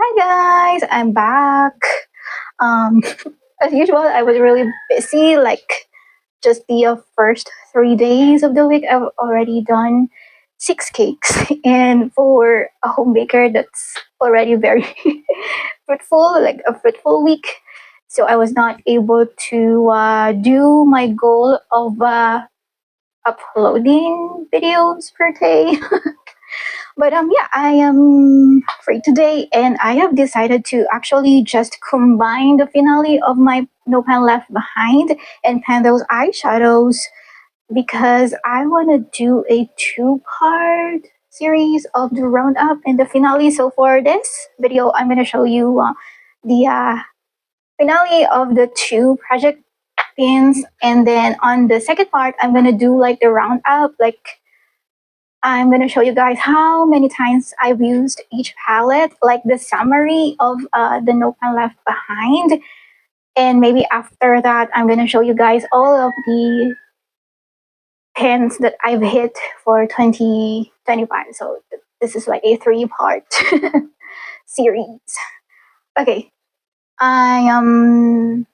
Hi guys, I'm back. Um, as usual, I was really busy. Like just the first 3 days of the week, I've already done 6 cakes, and for a home baker, that's already very fruitful, like a fruitful week. So I was not able to do my goal of uploading videos per day. But yeah, I am free today, and I have decided to actually just combine the finale of my No Pen Left Behind and pen those eyeshadows because I want to do a two-part series of the roundup and the finale. So for this video, I'm going to show you the finale of the two project pins, and then on the second part, I'm going to do like the roundup, like I'm going to show you guys how many times I've used each palette, like the summary of the No Pen Left Behind. And maybe after that, I'm going to show you guys all of the pens that I've hit for 2025. So this is like a 3-part series. Okay, I am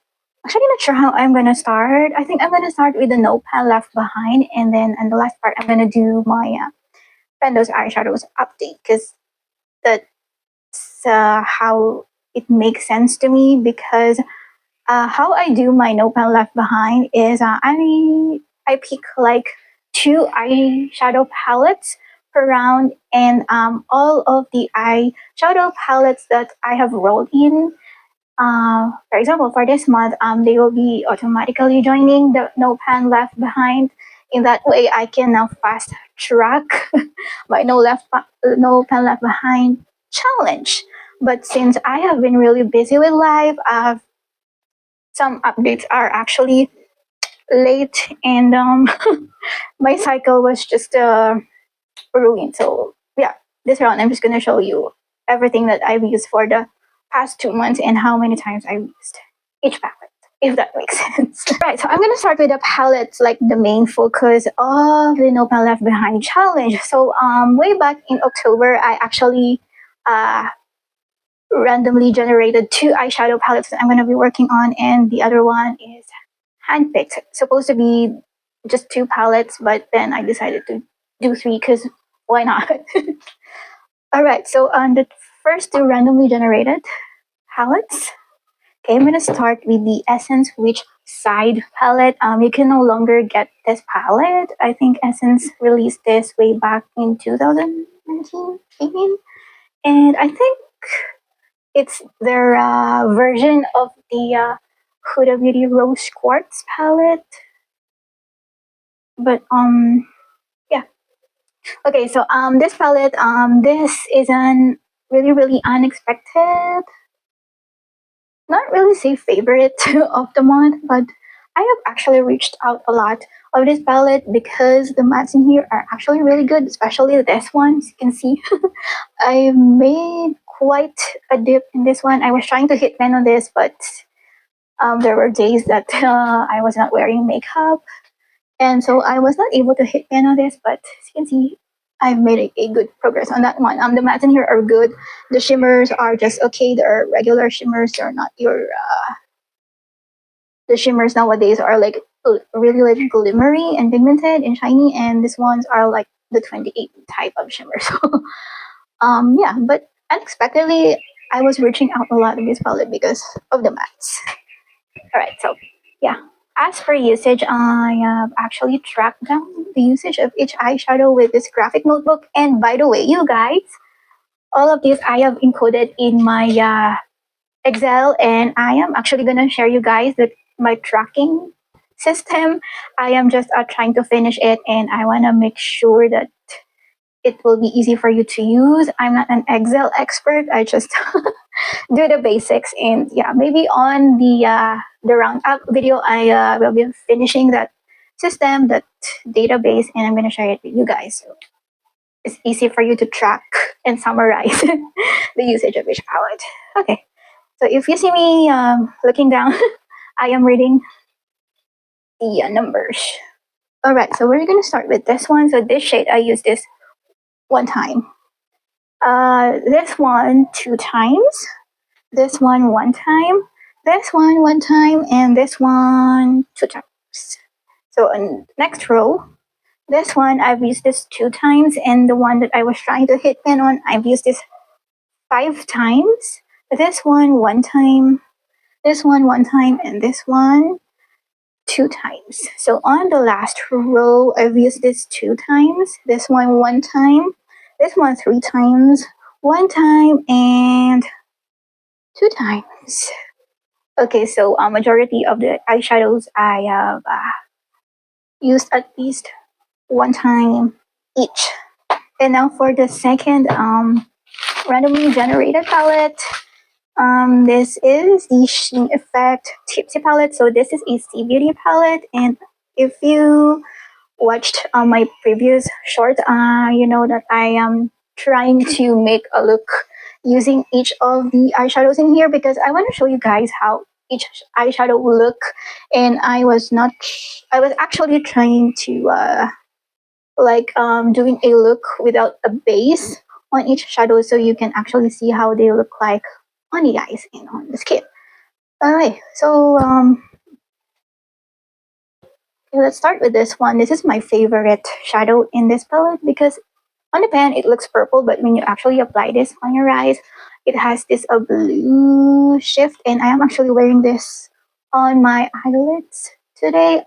actually not sure how I'm going to start. I think I'm going to start with the No Pen Left Behind, and then in the last part, I'm going to do my those eyeshadows update because that's how it makes sense to me. Because how I do my No Pen Left Behind is I pick like 2 eyeshadow palettes per round, and all of the eyeshadow palettes that I have rolled in. For example, for this month, they will be automatically joining the No Pen Left Behind. In that way, I can now fast track my No Pen Left Behind challenge. But since I have been really busy with life, some updates are actually late, and my cycle was just ruined. So yeah, this round I'm just gonna show you everything that I've used for the past 2 months and how many times I've used each palette, if that makes sense. Right, so I'm gonna start with the palettes, like the main focus of the No Pen Left Behind challenge. So way back in October, I actually randomly generated 2 eyeshadow palettes that I'm gonna be working on, and the other one is handpicked. It's supposed to be just 2 palettes, but then I decided to do 3 because why not? All right, so on the first 2 randomly generated palettes, okay, I'm going to start with the Essence Witch Side palette. You can no longer get this palette. I think Essence released this way back in 2019, 18. And I think it's their version of the Huda Beauty Rose Quartz palette. But yeah. Okay, so this palette, this is an really unexpected, not really say favorite of the month, but I have actually reached out a lot of this palette because the mattes in here are actually really good, especially this one. As you can see, I made quite a dip in this one. I was trying to hit pen on this, but there were days that I was not wearing makeup, and so I was not able to hit pen on this. But as you can see, I've made a good progress on that one. The mattes in here are good. The shimmers are just okay. They're regular shimmers. They're not your the shimmers nowadays are like really like glimmery and pigmented and shiny, and these ones are like the 28 type of shimmer. So yeah, but unexpectedly I was reaching out a lot of this palette because of the mattes. All right, so yeah, as for usage, I have actually tracked down the usage of each eyeshadow with this graphic notebook. And by the way, you guys, all of this I have encoded in my Excel, and I am actually gonna share you guys my tracking system. I am just trying to finish it, and I want to make sure that it will be easy for you to use. I'm not an Excel expert. I just do the basics, and yeah, maybe on the roundup video, I will be finishing that system, that database, and I'm gonna share it with you guys. So it's easy for you to track and summarize the usage of each palette. Okay, so if you see me looking down, I am reading the numbers. All right, so we're gonna start with this one. So this shade, I used this one time. This one 2 times, this one time, this one time, and this one 2 times. So on next row, this one I've used this 2 times, and the one that I was trying to hit pin on, I've used this 5 times. This one time, this one time, and this one 2 times. So on the last row, I've used this 2 times, this one time, this one 3 times, 1 time, and 2 times. Okay, so a majority of the eyeshadows I have used at least 1 time each. And now for the second randomly generated palette. This is the Sheen Effect Tipsy palette. So this is a Sea Beauty palette, and if you watched my previous short, you know that I am trying to make a look using each of the eyeshadows in here, because I want to show you guys how each eyeshadow will look. And I was actually trying to doing a look without a base on each shadow, so you can actually see how they look like on the eyes and on the skin. Alright, so let's start with this one. This is my favorite shadow in this palette because on the pan it looks purple, but when you actually apply this on your eyes, it has this blue shift, and I am actually wearing this on my eyelids today.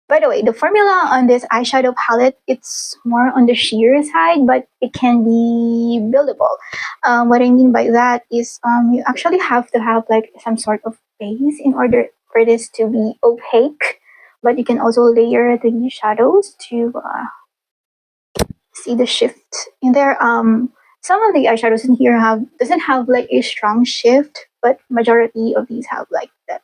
By the way, the formula on this eyeshadow palette, it's more on the sheer side, but it can be buildable. What I mean by that is you actually have to have like some sort of base in order for this to be opaque, but you can also layer the shadows to see the shift in there. Some of the eyeshadows in here doesn't have like a strong shift, but majority of these have like that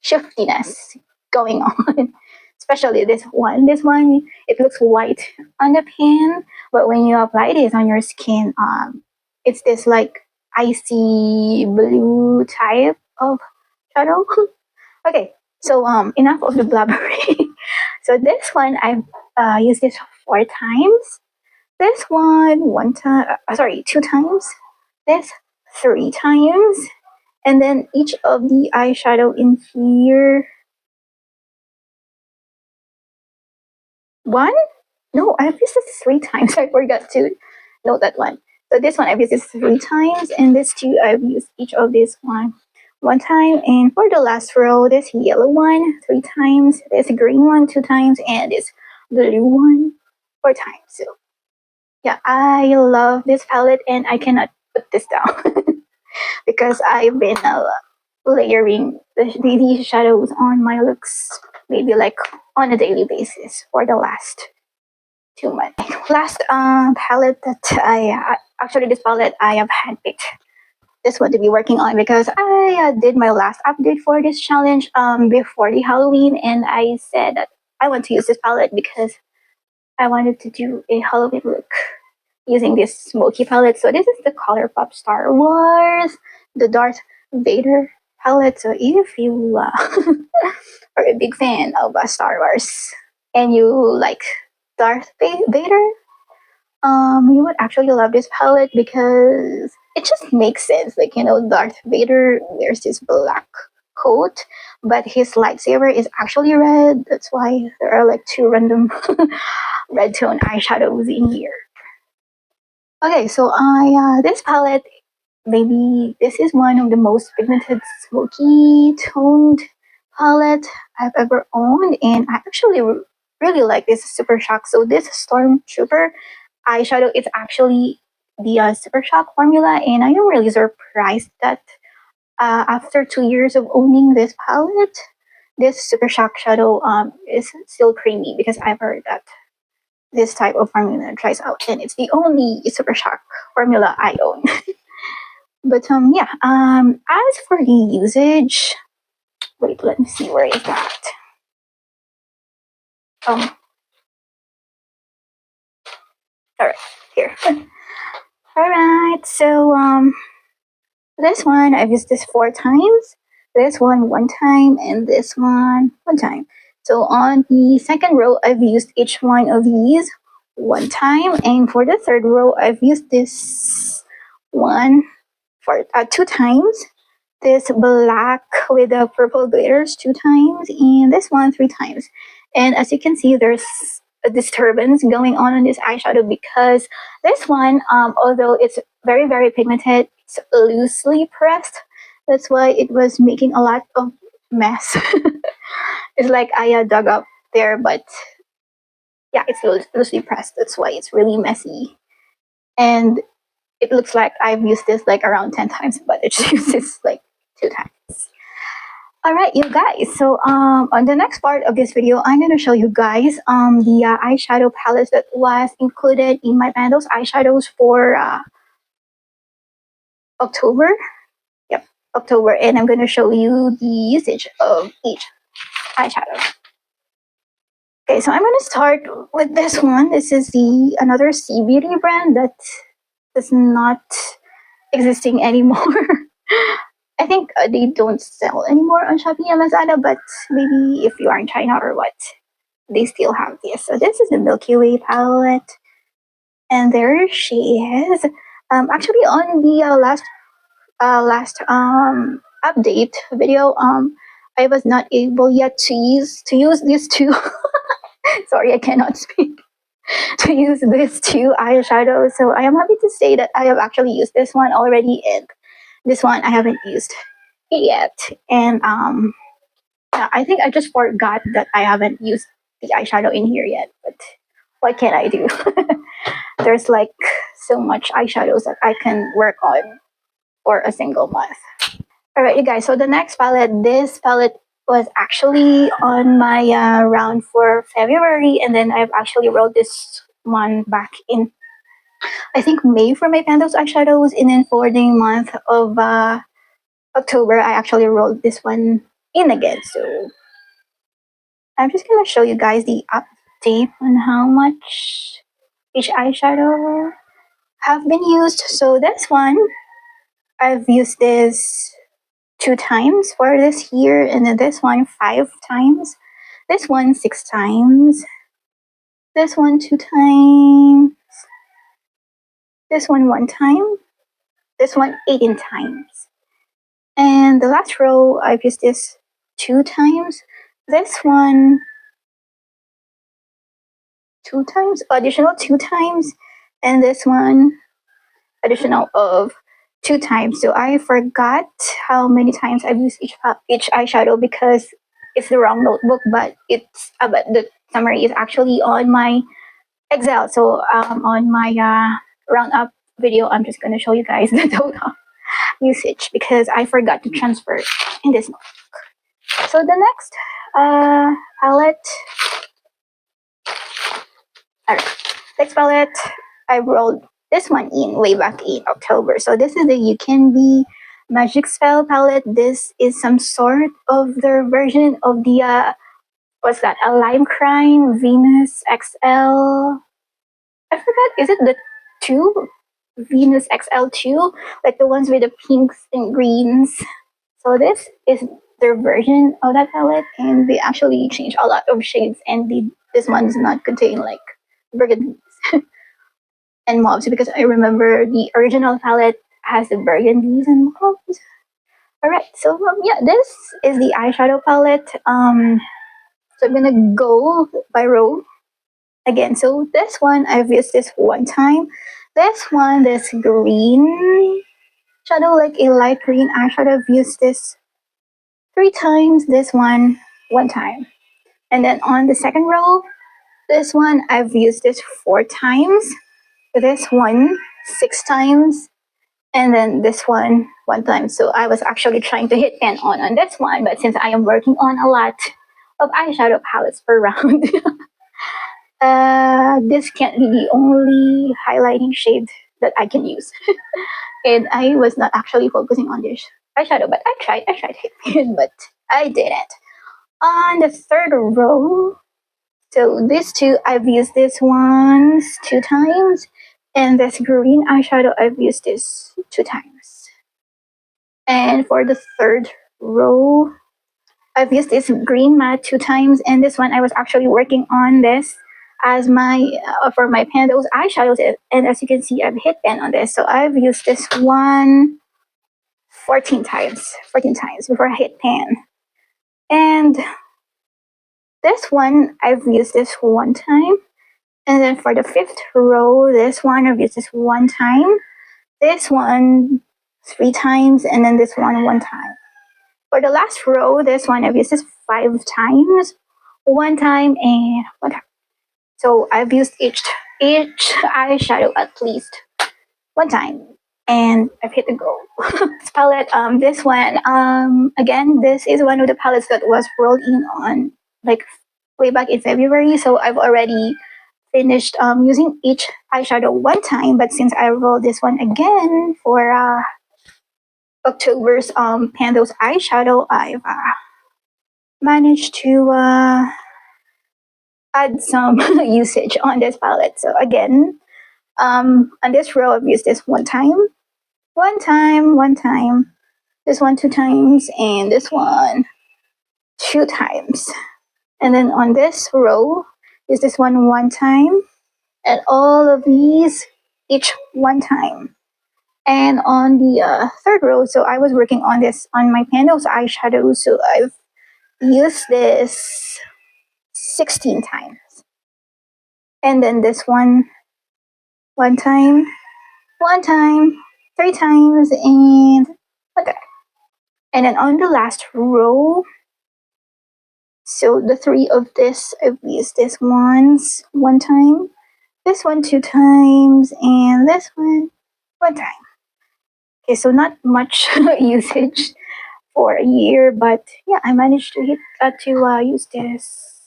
shiftiness going on. Especially this one. This one, it looks white on the pan, but when you apply this on your skin, it's this like icy blue type of shadow. Okay, so enough of the blabbering. So this one, I've used this 4 times. This one time, 2 times. This 3 times, and then each of the eyeshadow in here. One? No, I've used this 3 times. I forgot to note that one. So this one I've used this 3 times, and this two I've used each of this one time. And for the last row, this yellow one 3 times, this green one 2 times, and this blue one 4 times. So yeah, I love this palette, and I cannot put this down because I've been layering these shadows on my looks maybe like on a daily basis for the last 2 months. Last palette that this palette I have handpicked this one to be working on because I did my last update for this challenge before the Halloween, and I said that I want to use this palette because I wanted to do a Halloween look using this smoky palette. So this is the ColourPop Star Wars, the Darth Vader palette. So if you are a big fan of Star Wars and you like Darth Vader, you would actually love this palette because it just makes sense. Like, you know, Darth Vader wears this black coat, but his lightsaber is actually red. That's why there are like 2 random red tone eyeshadows in here. Okay, so this palette, maybe this is one of the most pigmented smoky toned palette I've ever owned, and I actually really like this Super Shock. So this Stormtrooper eyeshadow is actually the Super Shock formula, and I am really surprised that after 2 years of owning this palette, this Super Shock shadow is still creamy, because I've heard that this type of formula dries out, and it's the only Super Shock formula I own. But yeah, as for the usage, wait, let me see, where is that? Oh, alright, here. Alright, so this one I've used this 4 times, this one time, and this one time. So on the second row, I've used each one of these one time, and for the third row, I've used this one for 2 times. This black with the purple glitters 2 times, and this one 3 times. And as you can see, there's a disturbance going on this eyeshadow because this one, although it's very pigmented, it's loosely pressed. That's why it was making a lot of mess. It's like I dug up there, but yeah, it's loosely pressed. That's why it's really messy. And it looks like I've used this like around 10 times, but it's used this like 2 times. All right, you guys. So on the next part of this video, I'm going to show you guys the eyeshadow palettes that was included in my Pandos eyeshadows for October. Yep, October. And I'm going to show you the usage of each eyeshadow. Okay, so I'm going to start with this one. This is the another Sea Beauty brand that is not existing anymore. I think they don't sell anymore on Shopee and Lazada, but maybe if you are in China or what, they still have this. So this is the Milky Way palette, and there she is. Actually, on the last update video, I was not able yet to use these two. Sorry, I cannot speak. To use these two eyeshadows. So I am happy to say that I have actually used this one already, and this one I haven't used it yet. And I think I just forgot that I haven't used the eyeshadow in here yet. But what can I do? There's like so much eyeshadows that I can work on for a single month. Alright, you guys, so the next palette, this palette was actually on my round for February, and then I've actually rolled this one back in, I think, May for my Pandos eyeshadows, and then for the month of October, I actually rolled this one in again. So I'm just gonna show you guys the update on how much each eyeshadow have been used. So this one, I've used this 2 times for this year, and then this one 5 times, this one 6 times, this one 2 times, this one 1 time, this one 18 times. And the last row, I've used this 2 times, this one 2 times, additional 2 times, and this one additional of 2 times. So I forgot how many times I've used each eyeshadow because it's the wrong notebook, but it's but the summary is actually on my Excel. So on my roundup video, I'm just going to show you guys the total usage because I forgot to transfer it in this notebook. So the next palette, next palette, I rolled this one in way back in October. So this is the You Can Be Magic Spell palette. This is some sort of their version of the what's that? A Lime Crime Venus XL. I forgot. Is it the 2 Venus XL2? Like the ones with the pinks and greens. So this is their version of that palette, and they actually changed a lot of shades, and this one does not contain like burgundies and mauves, because I remember the original palette has the burgundies and mauves. Alright, so yeah, this is the eyeshadow palette. So I'm gonna go by row again. So this one, I've used this 1 time. This one, this green shadow, like a light green eyeshadow, I've used this 3 times. This one 1 time. And then on the second row, this one, I've used this 4 times. This one 6 times. And then this one 1 time. So I was actually trying to hit and on this one, but since I am working on a lot of eyeshadow palettes per round, this can't be the only highlighting shade that I can use. And I was not actually focusing on this eyeshadow, but I tried hitting, but I didn't. On the third row, so these two, I've used this once 2 times, and this green eyeshadow, I've used this 2 times. And for the third row, I've used this green matte 2 times, and this one I was actually working on this as my for my pan those eyeshadows. And as you can see, I've hit pan on this, so I've used this one 14 times before I hit pan. And this one I've used this one time. And then for the fifth row, this one I've used this one time, this one 3 times, and then this one time. For the last row, this one I've used this 5 times, one time and one time. So I've used each eyeshadow at least one time, and I've hit the goal. This palette, this one, again, this is one of the palettes that was rolled in on like way back in February. So I've already finished using each eyeshadow one time, but since I rolled this one again for October's Pando's eyeshadow, I've managed to add some usage on this palette. So again, on this row, I've used this one time, this one 2 times, and this one 2 times. And then on this row is this one time, and all of these each one time. And on the third row, so I was working on this on my Pando's eyeshadow, so I've used this 16 times. And then this one time, 3 times, and one time. And then on the last row, so the 3 of this, I've used this one time, this one 2 times, and this one time. Okay, so not much usage for a year, but yeah, I managed to use this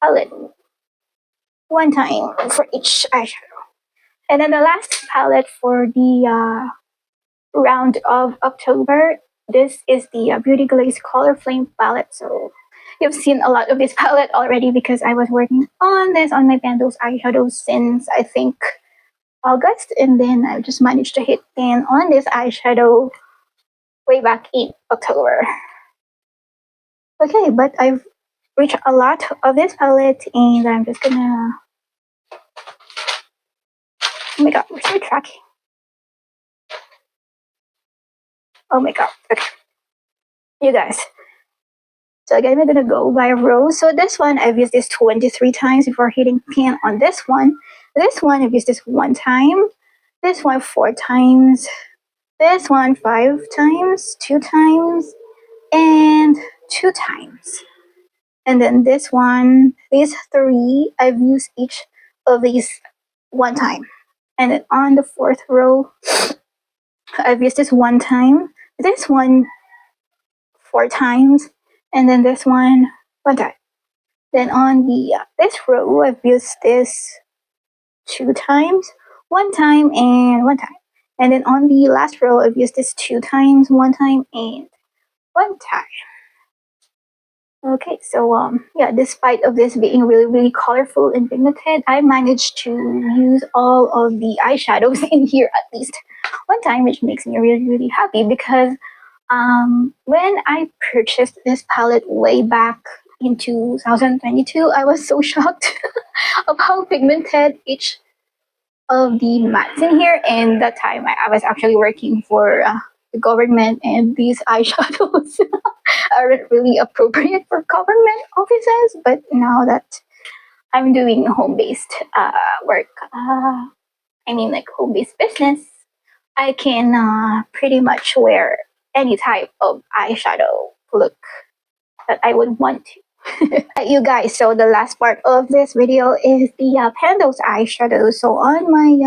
palette one time for each eyeshadow. And then the last palette for the round of October, this is the Beauty Glaze Color Flame palette. So you've seen a lot of this palette already because I was working on this on my Pando's eyeshadows since I think August, and then I just managed to hit pan on this eyeshadow way back in October. Okay, but I've reached a lot of this palette, and I'm just gonna. Oh my god, where's my tracking? Oh my god, okay. You guys. So again, we're gonna go by rows. So this one, I've used this 23 times before hitting pan on this one. This one, I've used this one time. This one 4 times. This one 5 times, 2 times, and 2 times. And then this one, these 3, I've used each of these one time. And then on the 4th row, I've used this one time, this one 4 times, and then this one time. Then on the this row, I've used this 2 times, one time, and one time. And then on the last row, I've used this 2 times, one time, and one time. Okay, so yeah, despite of this being really colorful and pigmented, I managed to use all of the eyeshadows in here at least one time, which makes me really happy because when I purchased this palette way back in 2022, I was so shocked of how pigmented each of the mattes in here. And that time I was actually working for the government, and these eyeshadows aren't really appropriate for government offices. But now that I'm doing home-based work, I mean like home-based business, I can pretty much wear any type of eyeshadow look that I would want to. You guys, so the last part of this video is the Pando's eyeshadow. So on my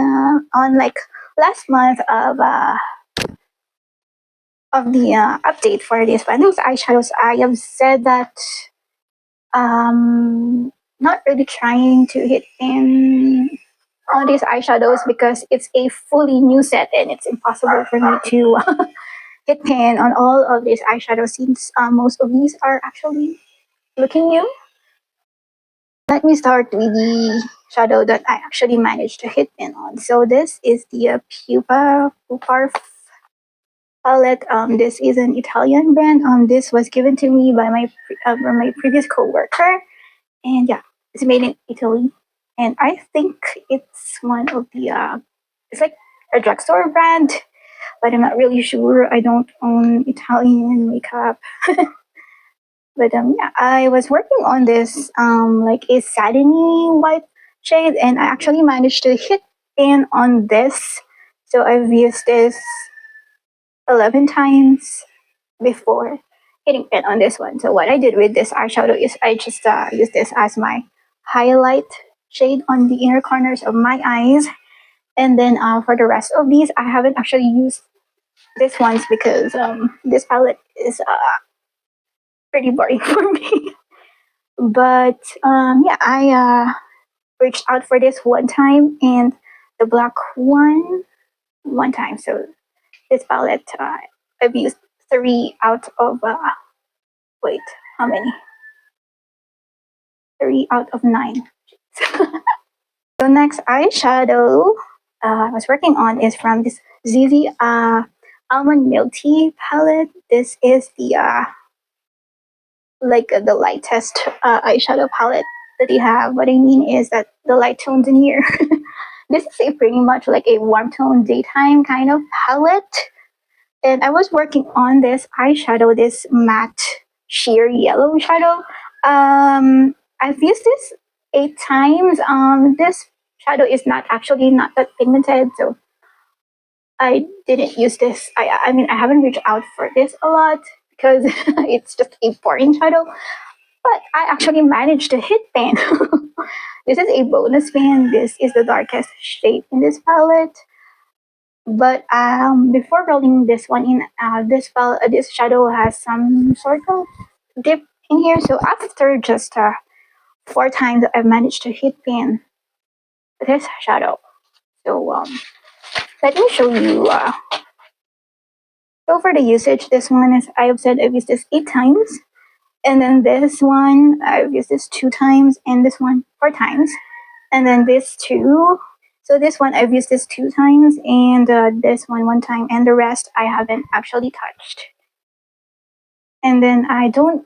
on like last month of the update for these Pando's eyeshadows, I have said that not really trying to hit in on these eyeshadows because it's a fully new set and it's impossible for me to hit pan on all of these eyeshadows since most of these are actually looking new. Let me start with the shadow that I actually managed to hit pan on. So this is the Pupar palette. This is an Italian brand. This was given to me by my previous coworker, and yeah, it's made in Italy. and I think it's one of the it's like a drugstore brand, but I'm not really sure. I don't own Italian makeup. But yeah, I was working on this like a satiny white shade, and I actually managed to hit in on this. So I've used this 11 times before hitting pin on this one. So what I did with this eyeshadow is I just used this as my highlight shade on the inner corners of my eyes. And then for the rest of these, I haven't actually used this ones because this palette is pretty boring for me. But yeah, I reached out for this one time and the black one time. So this palette, I've used 3 out of wait, how many? 3 out of 9. So next eyeshadow I was working on is from this ZZ Almond Milk Tea palette. This is the the lightest eyeshadow palette that you have. What I mean is that the light tones in here. This is a pretty much like a warm tone daytime kind of palette. And I was working on this eyeshadow, this matte sheer yellow shadow. I've used this 8 times. This shadow is not that pigmented, so I didn't use this. I mean, I haven't reached out for this a lot because it's just a boring shadow. But I actually managed to hit pan. This is a bonus pan. This is the darkest shade in this palette. But before rolling this one in, this shadow has some sort of dip in here. So after just 4 times, I've managed to hit pan this shadow. So let me show you. So for the usage, this one is I've said I've used this 8 times, and then this one I've used this 2 times, and this one 4 times, and then this two. So this one I've used this 2 times, and this one time, and the rest I haven't actually touched. And then I don't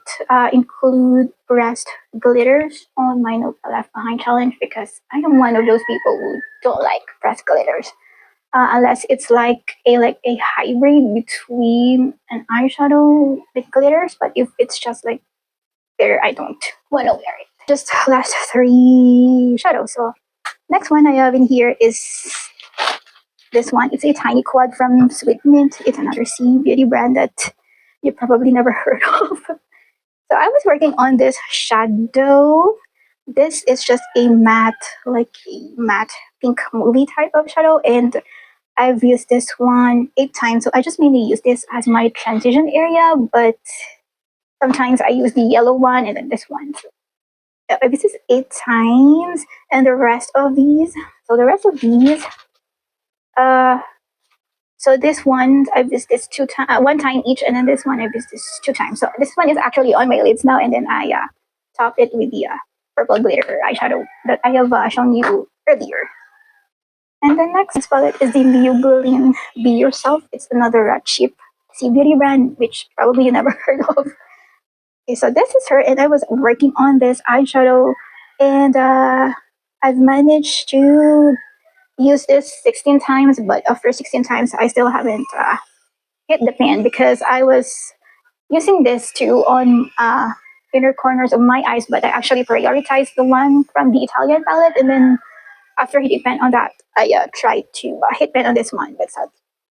include pressed glitters on my No Left Behind challenge because I am one of those people who don't like pressed glitters. Unless it's like a hybrid between an eyeshadow with glitters, but if it's just like glitter, I don't want to wear it. Just last 3 shadows. So next one I have in here is this one. It's a tiny quad from Sweet Mint. It's another C beauty brand that you probably never heard of. So I was working on this shadow. This is just a matte pink movie type of shadow, and I've used this one 8 times. So I just mainly use this as my transition area, but sometimes I use the yellow one and then this one. So I've used this 8 times, and the rest of these. So the rest of these, so this one I've used this 1 time each, and then this one I've used this 2 times. So this one is actually on my lids now, and then I topped it with the purple glitter eyeshadow that I have shown you earlier. And the next palette is the Maybelline Be Yourself. It's another cheap C beauty brand, which probably you never heard of. Okay, so this is her, and I was working on this eyeshadow, and I've managed to use this 16 times, but after 16 times, I still haven't hit the pan because I was using this too on inner corners of my eyes, but I actually prioritized the one from the Italian palette, and then after hitting pen on that, I tried to hit pen on this one, but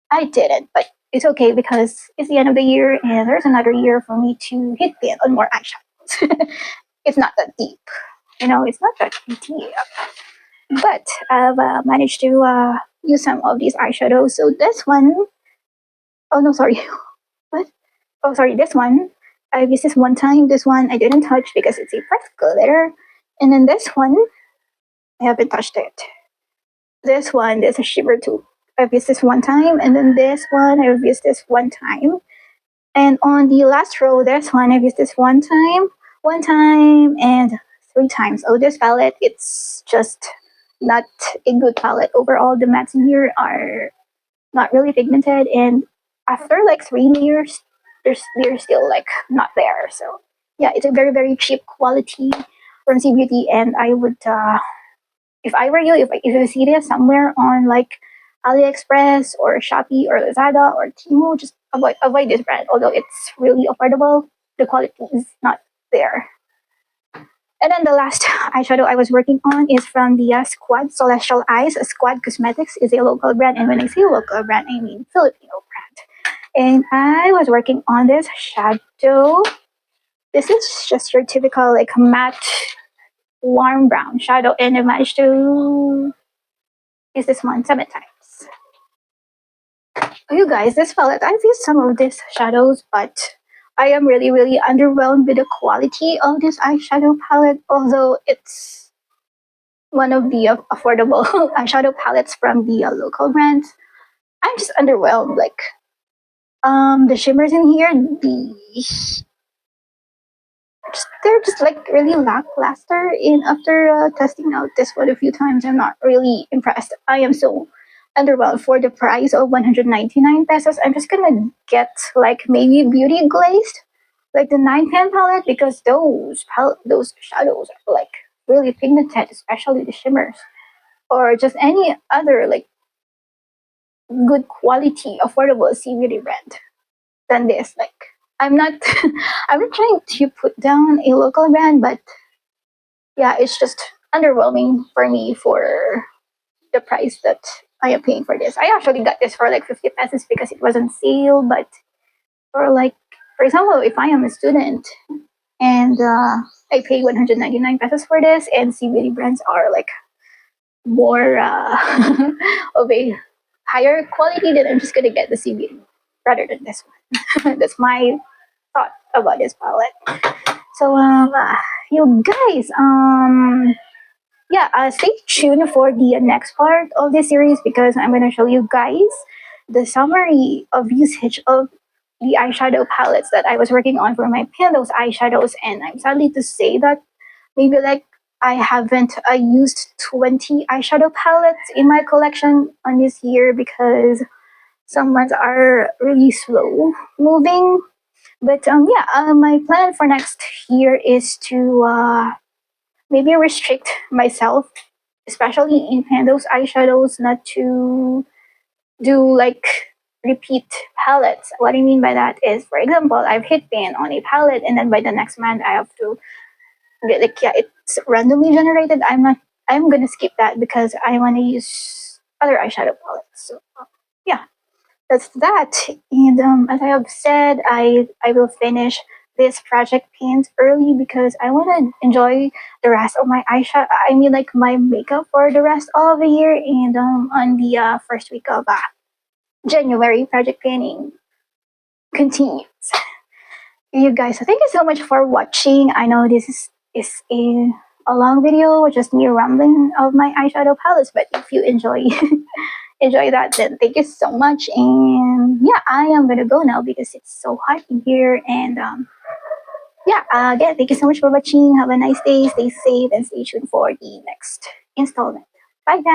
I didn't. But it's okay because it's the end of the year and there's another year for me to hit pen on more eyeshadows. It's not that deep, it's not that deep. But I've managed to use some of these eyeshadows. So this one, oh no, sorry, what? Oh, sorry, this one. I've used this 1 time. This one I didn't touch because it's a pressed glitter. And then this one, I haven't touched it. This one, there's a shimmer too. I've used this 1 time, and then this one, I've used this 1 time. And on the last row, this one, I've used this 1 time, and 3 times. Oh, this palette, it's just not a good palette. Overall, the mattes in here are not really pigmented, and after like 3 layers, they're still like not there. So yeah, it's a very, very cheap quality from C Beauty, and I would if I were you, if you see this somewhere on like AliExpress or Shopee or Lazada or Temu, just avoid this brand. Although it's really affordable, the quality is not there. And then the last eyeshadow I was working on is from the Squad Celestial Eyes. Squad Cosmetics is a local brand, and when I say local brand, I mean Filipino brand. And I was working on this shadow. This is just your typical like matte warm brown shadow, and I managed to use this one 7 times. Oh, you guys, this palette, I've used some of these shadows, but I am really, really underwhelmed with the quality of this eyeshadow palette, although it's one of the affordable eyeshadow palettes from the local brands. I'm just underwhelmed. Like, the shimmers in here, they're just like really lackluster. And after testing out this one a few times, I'm not really impressed. I am so underwhelmed for the price of 199 pesos. I'm just gonna get like maybe beauty glazed, like the 910 palette, because those shadows are like really pigmented, especially the shimmers, or just any other like good quality affordable CBD brand than this. Like, I'm not I'm not trying to put down a local brand, but yeah, it's just underwhelming for me for the price that I am paying for this. I actually got this for like 50 pesos because it was on sale, but for like, for example, if I am a student and I pay 199 pesos for this, and CBD brands are like more of a higher quality, then I'm just gonna get the CBD rather than this one. That's my thought about this palette. So you guys, yeah, stay tuned for the next part of this series, because I'm going to show you guys the summary of usage of the eyeshadow palettes that I was working on for my Pandos eyeshadows. And I'm sadly to say that maybe like I haven't used 20 eyeshadow palettes in my collection on this year, because some ones are really slow moving. But yeah, my plan for next year is to maybe restrict myself, especially in Pando's eyeshadows, not to do like repeat palettes. What I mean by that is, for example, I've hit pan on a palette, and then by the next month I have to get like, yeah, it's randomly generated. I'm gonna skip that because I want to use other eyeshadow palettes. So yeah, that's that. And as I have said, I will finish this project pans early because I want to enjoy the rest of my eyeshadow. I mean, like my makeup for the rest of the year. And on the first week of January, project panning continues. You guys, so thank you so much for watching. I know this is a long video, just me rambling of my eyeshadow palettes, but if you enjoy enjoy that, then thank you so much. And yeah, I am gonna go now because it's so hot in here. And yeah, again, thank you so much for watching. Have a nice day, stay safe, and stay tuned for the next installment. Bye guys.